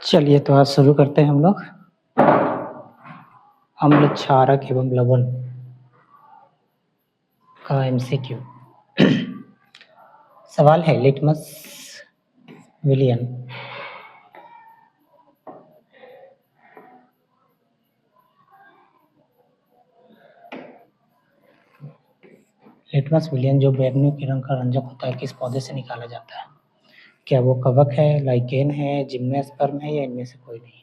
चलिए तो आज शुरू करते हैं हम लोग अम्ल क्षारक एवं लवण का एमसीक्यू। सवाल है लिटमस विलियन जो बैंगनी के रंग का रंजक होता है किस पौधे से निकाला जाता है? क्या वो कवक है, लाइकेन है, जिम्नोस्पर्म है या इनमें से कोई नहीं?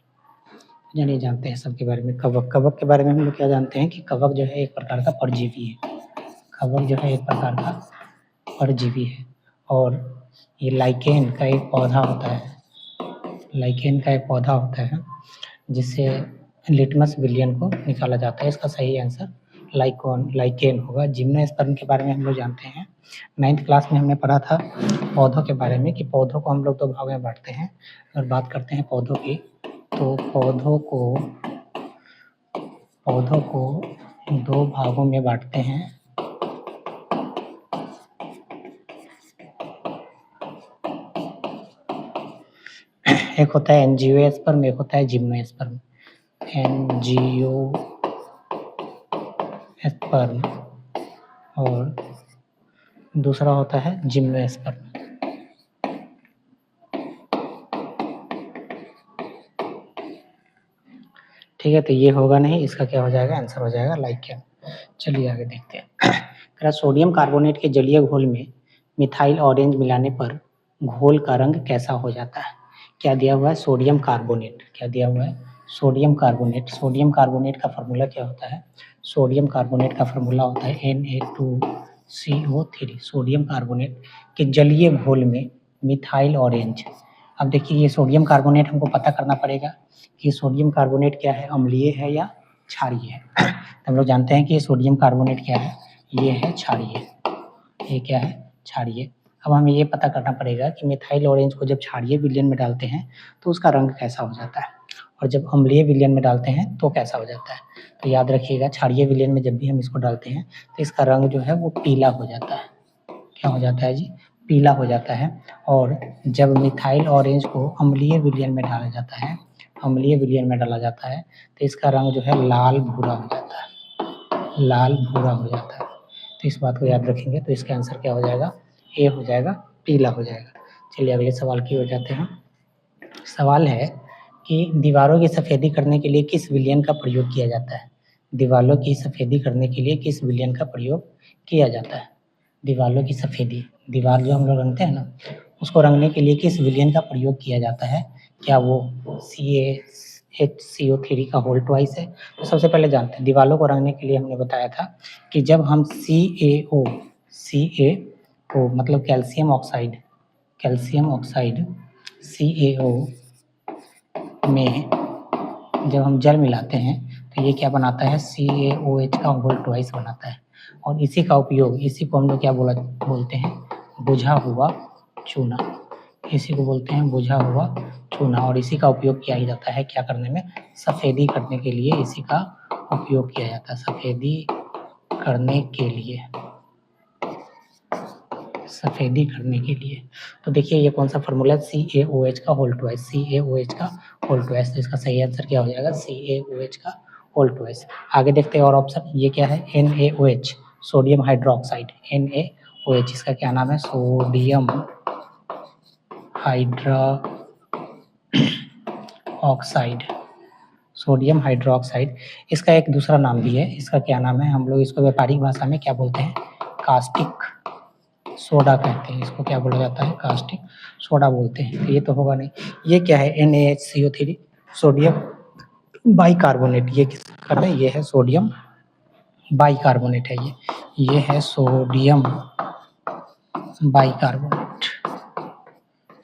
जानिए जानते हैं सबके बारे में। कवक के बारे में हम लोग क्या जानते हैं कि कवक जो है एक प्रकार का परजीवी है। कवक जो है एक प्रकार का परजीवी है और ये लाइकेन का एक पौधा होता है। लाइकेन का एक पौधा होता है जिससे लिटमस विलियन को निकाला जाता है। इसका सही आंसर लाइकेन होगा। जिम्नोस्पर्म के बारे में हम लोग जानते हैं, 9th क्लास में हमने पढ़ा था पौधों के बारे में कि पौधों को हम लोग दो भाग में बांटते हैं। अगर बात करते हैं पौधों की तो पौधों को दो भागों में बांटते हैं। एक होता है एंजियोस्पर्म, एक होता है जिम्नोस्पर्म। एंजियोस्पर्म और दूसरा होता है जिम्नोस्पर्म। ठीक है, तो ये होगा नहीं, इसका क्या हो जाएगा? आंसर हो जाएगा लाइकेन। चलिए आगे देखते हैं। सोडियम कार्बोनेट के जलीय घोल में मिथाइल ऑरेंज मिलाने पर घोल का रंग कैसा हो जाता है? क्या दिया हुआ है? Sodium carbonate. क्या दिया हुआ है? Sodium carbonate. सोडियम कार्बोनेट का फार्मूला क्या होता है? सोडियम कार्बोनेट का फार्मूला होता है Na2CO3। सोडियम कार्बोनेट के जलीय घोल में मिथाइल ऑरेंज। अब देखिए ये सोडियम कार्बोनेट हमको पता करना पड़ेगा कि सोडियम कार्बोनेट क्या है, अम्लीय है या क्षारीय है। तो हम लोग जानते हैं कि ये सोडियम कार्बोनेट क्या है, ये है क्षारीय। ये क्या है? क्षारीय। अब हमें ये पता करना पड़ेगा कि मिथाइल ऑरेंज को जब क्षारीय विलयन में डालते हैं तो उसका रंग कैसा हो जाता है और जब अम्लीय विलयन में डालते हैं तो कैसा हो जाता है। तो याद रखिएगा क्षारीय विलयन में जब भी हम इसको डालते हैं तो इसका रंग जो है वो पीला हो जाता है। क्या हो जाता है जी? पीला हो जाता है। और जब मिथाइल ऑरेंज को अम्लीय विलयन में डाला जाता है, अम्लीय विलयन में डाला जाता है तो इसका रंग जो है लाल भूरा हो जाता है। लाल भूरा हो जाता है। तो इस बात को याद रखेंगे तो इसका आंसर क्या हो जाएगा? ए हो जाएगा, पीला हो जाएगा। चलिए अगले सवाल की ओर जाते हैं। सवाल है कि दीवारों की सफेदी करने के लिए किस विलयन का प्रयोग किया जाता है? दीवारों की सफेदी करने के लिए किस विलयन का प्रयोग किया जाता है? दीवारों की सफेदी, दीवार जो हम लोग रंगते हैं ना, उसको रंगने के लिए किस विलयन का प्रयोग किया जाता है? क्या वो CaHCO3 का होल ट्वाइस है? तो सबसे पहले जानते हैं दीवारों को रंगने के लिए हमने बताया था कि जब हम CaO मतलब कैल्शियम ऑक्साइड CaO में जब हम जल मिलाते हैं तो ये क्या बनाता है? CaOH का होल ट्वाइस बनाता है। और इसी को हम लोग क्या बोलते हैं? बुझा हुआ चूना। इसी को बोलते हैं बुझा हुआ चूना। और इसी का उपयोग किया जाता है क्या करने में? सफेदी करने के लिए इसी का उपयोग किया जाता है। सफेदी करने के लिए। तो देखिए ये कौन सा फार्मूला है? CaOH का होल ट्वाइस। CaOH का होल ट्वाइस। तो इसका सही आंसर क्या हो जाएगा? CaOH का होल ट्वाइस। आगे देखते हैं और ऑप्शन। ये क्या है? NaOH, sodium hydroxide. NaOH इसका क्या नाम है? Sodium hydroxide. Sodium hydroxide. इसका एक दूसरा नाम भी है। इसका क्या नाम है? हम लोग इसको व्यापारिक भाषा में क्या बोलते हैं? कास्टिक सोडा कहते हैं। इसको क्या बोला जाता है? कास्टिक सोडा बोलते हैं। तो ये तो होगा नहीं। ये क्या है? NaHCO3, sodium bicarbonate. ये किसका है? ये है सोडियम बाइकार्बोनेट है। ये है सोडियम बाइकार्बोनेट।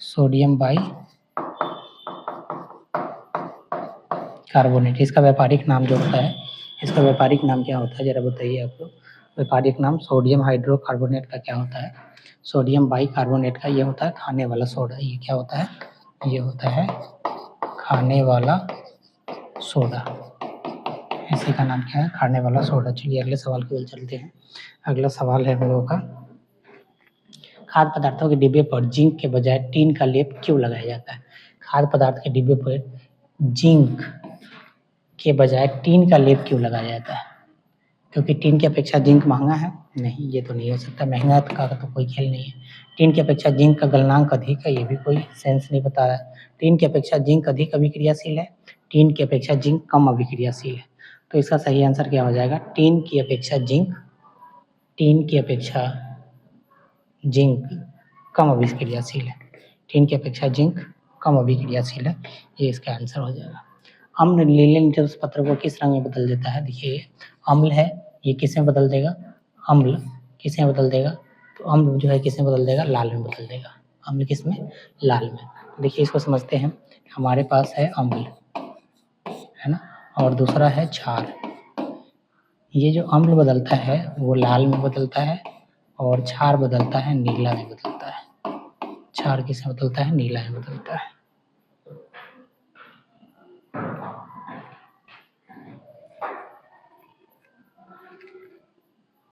Sodium bicarbonate. इसका व्यापारिक नाम जो होता है, इसका व्यापारिक नाम क्या होता है जरा बताइए आप लोग। व्यापारिक नाम सोडियम हाइड्रोकार्बोनेट का क्या होता है? सोडियम बाइकार्बोनेट का ये होता है खाने वाला सोडा। ये क्या होता है? ये होता है खाने वाला सोडा। इसी का नाम क्या है? खाने वाला सोडा। चलिए अगले सवाल की ओर चलते हैं। अगला सवाल है हम लोगों का, खाद्य पदार्थों के डिब्बे पर जिंक के बजाय टीन का लेप क्यों लगाया जाता है? खाद्य पदार्थ के डिब्बे पर जिंक के बजाय टीन का लेप क्यों लगाया जाता है? क्योंकि टीन की अपेक्षा जिंक महंगा है? नहीं, ये तो नहीं हो सकता, महंगा का तो कोई खेल नहीं है। टीन की अपेक्षा जिंक का गलनांक अधिक है, ये भी कोई सेंस नहीं बता रहा है। टीन की अपेक्षा जिंक अधिक अभिक्रियाशील है, टीन की अपेक्षा जिंक कम अभिक्रियाशील है। तो इसका सही आंसर क्या हो जाएगा? टीन की अपेक्षा जिंक कम अभिक्रियाशील है। टीन की अपेक्षा जिंक कम अभिक्रियाशील है, ये इसका आंसर हो जाएगा। अम्ल नीले निटल्स पत्र को किस रंग में बदल देता है? देखिए अम्ल है, ये किस में बदल देगा? अम्ल किस में बदल देगा? तो अम्ल जो है किस में बदल देगा? लाल में बदल देगा। अम्ल किस में? लाल में। देखिए इसको समझते हैं। हमारे पास है अम्ल, है ना, और दूसरा है क्षार। ये जो अम्ल बदलता है वो लाल में बदलता है और क्षार बदलता है नीला में बदलता है। क्षार किस में बदलता है? नीला में बदलता है।